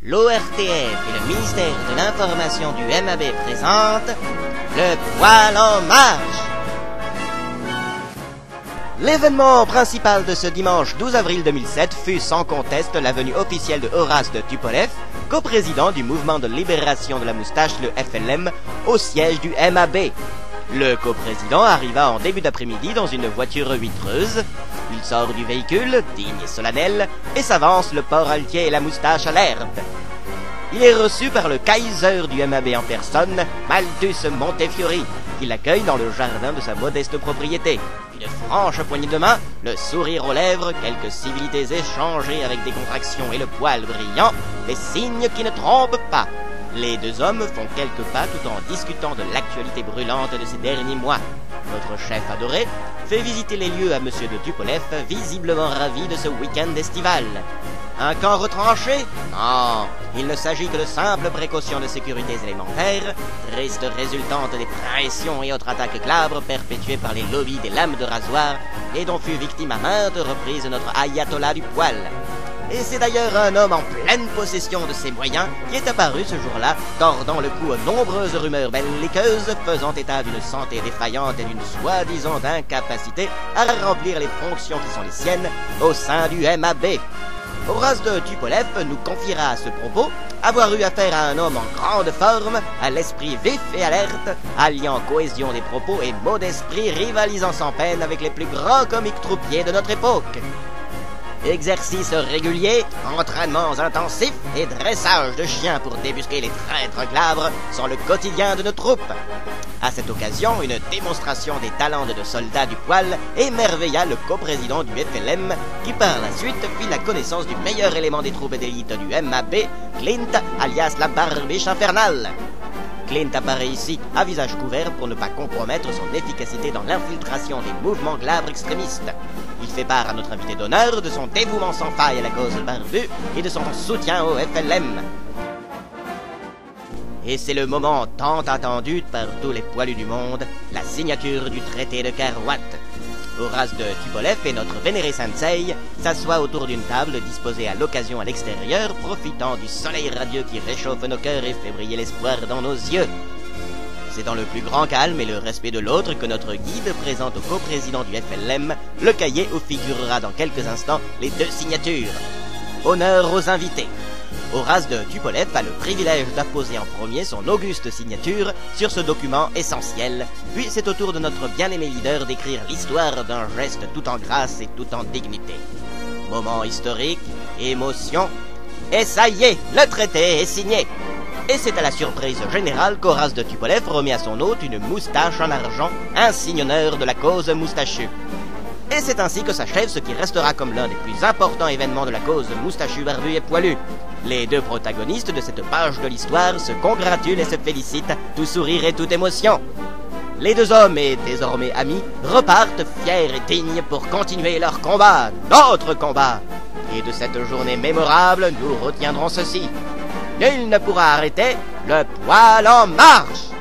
l'ORTF et le ministère de l'Information du MAB présentent le Poil en marche. L'événement principal de ce dimanche 12 avril 2007 fut sans conteste la venue officielle de Horace de Tupolev, coprésident du mouvement de libération de la moustache, le FLM, au siège du MAB. Le coprésident arriva en début d'après-midi dans une voiture vitreuse. Il sort du véhicule, digne et solennel, et s'avance le port altier et la moustache à l'herbe. Il est reçu par le Kaiser du MAB en personne, Malthus Montefiori, qui l'accueille dans le jardin de sa modeste propriété. Une franche poignée de main, le sourire aux lèvres, quelques civilités échangées avec des contractions et le poil brillant, des signes qui ne trompent pas. Les deux hommes font quelques pas tout en discutant de l'actualité brûlante de ces derniers mois. Notre chef adoré fait visiter les lieux à Monsieur de Tupolev, visiblement ravi de ce week-end estival. Un camp retranché? Non, il ne s'agit que de simples précautions de sécurité élémentaires, triste résultante des pressions et autres attaques glabres perpétuées par les lobbies des lames de rasoir et dont fut victime à maintes reprises notre ayatollah du poil. Et c'est d'ailleurs un homme en pleine possession de ses moyens qui est apparu ce jour-là, tordant le cou aux nombreuses rumeurs belliqueuses, faisant état d'une santé défaillante et d'une soi-disant incapacité à remplir les fonctions qui sont les siennes au sein du MAB. Horace de Tupolev nous confiera à ce propos avoir eu affaire à un homme en grande forme, à l'esprit vif et alerte, alliant cohésion des propos et mots d'esprit rivalisant sans peine avec les plus grands comiques troupiers de notre époque. Exercices réguliers, entraînements intensifs et dressage de chiens pour débusquer les traîtres glabres sont le quotidien de nos troupes. À cette occasion, une démonstration des talents de nos soldats du poil émerveilla le coprésident du FLM qui par la suite fit la connaissance du meilleur élément des troupes d'élite du MAB, Clint alias la barbiche infernale. Clint apparaît ici à visage couvert pour ne pas compromettre son efficacité dans l'infiltration des mouvements glabres extrémistes. Il fait part à notre invité d'honneur de son dévouement sans faille à la cause barbue et de son soutien au FLM. Et c'est le moment tant attendu par tous les poilus du monde, la signature du traité de Karuat. Horace de Tupolev et notre vénéré sensei s'assoient autour d'une table disposée à l'occasion à l'extérieur, profitant du soleil radieux qui réchauffe nos cœurs et fait briller l'espoir dans nos yeux. C'est dans le plus grand calme et le respect de l'autre que notre guide présente au coprésident du FLM le cahier où figurera dans quelques instants les deux signatures. Honneur aux invités. Horace de Tupolev a le privilège d'apposer en premier son auguste signature sur ce document essentiel, puis c'est au tour de notre bien-aimé leader d'écrire l'histoire d'un geste tout en grâce et tout en dignité. Moment historique, émotion, et ça y est, le traité est signé. Et c'est à la surprise générale qu'Horace de Tupolev remet à son hôte une moustache en argent, insigne honneur de la cause moustachue. Et c'est ainsi que s'achève ce qui restera comme l'un des plus importants événements de la cause moustachu, barbu et poilu. Les deux protagonistes de cette page de l'histoire se congratulent et se félicitent, tout sourire et toute émotion. Les deux hommes, et désormais amis, repartent fiers et dignes pour continuer leur combat, notre combat. Et de cette journée mémorable, nous retiendrons ceci. Nul ne pourra arrêter le poil en marche!